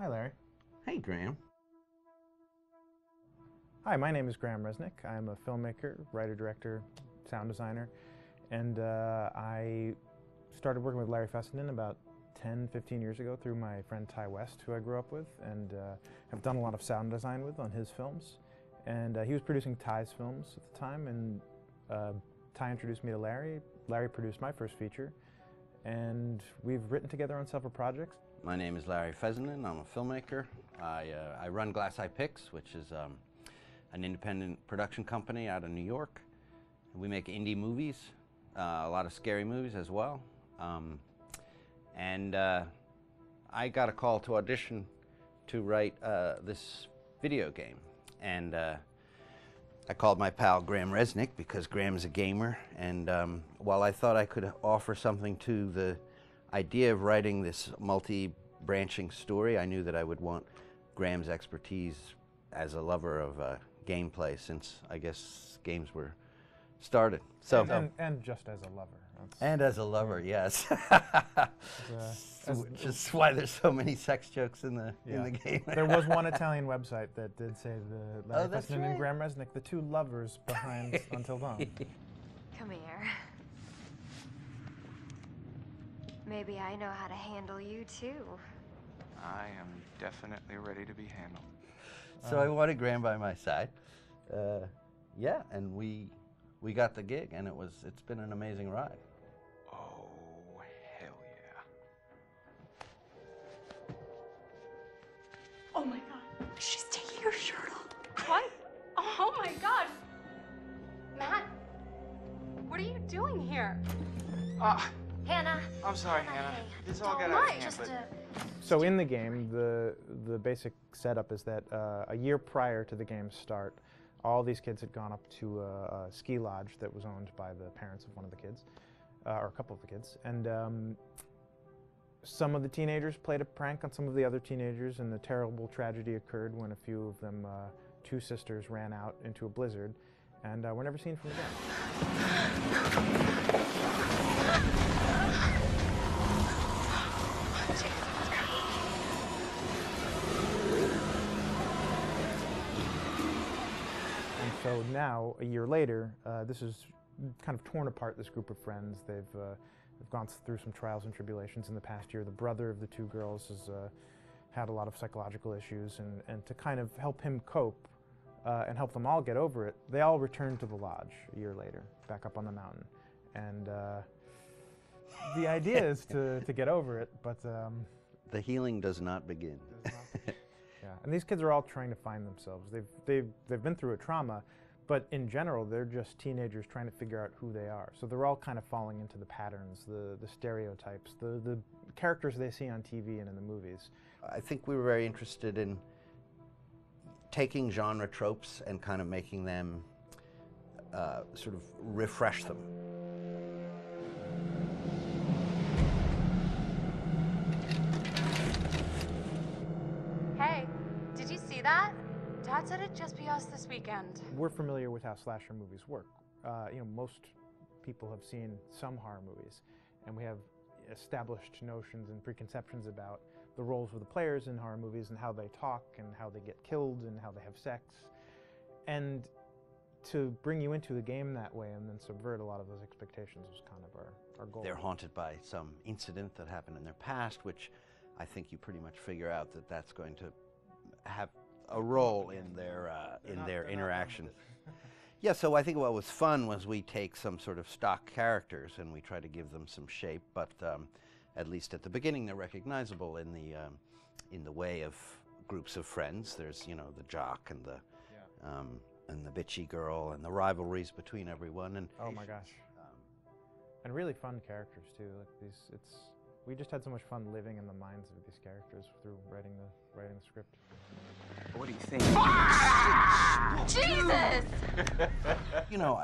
Hi, Larry. Hey, Graham. Hi, my name is Graham Resnick. I'm a filmmaker, writer, director, sound designer, and I started working with Larry Fessenden about 10, 15 years ago through my friend Ty West, who I grew up with, and have done a lot of sound design with on his films. And he was producing Ty's films at the time, and Ty introduced me to Larry. Larry produced my first feature, and we've written together on several projects. My name is Larry Fessenden. I'm a filmmaker. I run Glass Eye Pix, which is an independent production company out of New York. We make indie movies, a lot of scary movies as well. I got a call to audition to write this video game. And I called my pal Graham Resnick because Graham is a gamer. And while I thought I could offer something to the idea of writing this multi-branching story, I knew that I would want Graham's expertise as a lover of gameplay, since I guess games were started. So and just as a lover. And as a lover, yes. Which is As, why there's so many sex jokes in the game. There was one Italian website that did say the Larry that's Fessenden right. and Graham Resnick, the two lovers behind Until Dawn. Come here. Maybe I know how to handle you too. I am definitely ready to be handled. So I wanted Graham by my side. Yeah, and we got the gig, and it's been an amazing ride. Oh, hell yeah. Oh my god, she's taking her shirt off. What? Oh my god. Matt, what are you doing here? Hannah. I'm sorry, Hannah. This all got Don't out of lie, hand, but So in the game, the basic setup is that a year prior to the game's start, all these kids had gone up to a ski lodge that was owned by the parents of one of the kids, or a couple of the kids, and some of the teenagers played a prank on some of the other teenagers, and the terrible tragedy occurred when a few of them, two sisters, ran out into a blizzard, and were never seen from again. And so now, a year later, this is kind of torn apart, this group of friends. They've gone through some trials and tribulations in the past year. The brother of the two girls has had a lot of psychological issues, and to kind of help him cope and help them all get over it, they all returned to the lodge a year later, back up on the mountain. And the idea is to get over it, but... The healing does not begin. Yeah, and these kids are all trying to find themselves. They've been through a trauma, but in general, they're just teenagers trying to figure out who they are. So they're all kind of falling into the patterns, the stereotypes, the characters they see on TV and in the movies. I think we were very interested in taking genre tropes and kind of making them sort of refresh them. Hey, did you see that? Dad said it'd just be us this weekend. We're familiar with how slasher movies work. Most people have seen some horror movies, and we have established notions and preconceptions about the roles of the players in horror movies and how they talk and how they get killed and how they have sex. And to bring you into the game that way and then subvert a lot of those expectations was kind of our goal. They're haunted by some incident that happened in their past, which I think you pretty much figure out that that's going to have a role in their interaction. Yeah, so I think what was fun was we take some sort of stock characters and we try to give them some shape, but at least at the beginning they're recognizable in the way of groups of friends. There's, the jock and the bitchy girl and the rivalries between everyone. And oh my gosh. And really fun characters too. Like we just had so much fun living in the minds of these characters through writing the script. what do you think? Jesus!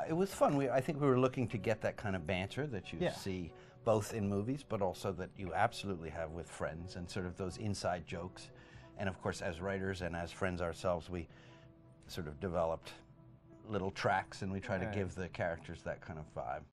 It was fun. I think we were looking to get that kind of banter that you Yeah. see both in movies, but also that you absolutely have with friends, and sort of those inside jokes. And of course, as writers and as friends ourselves, we sort of developed little tracks, and we try to give the characters that kind of vibe.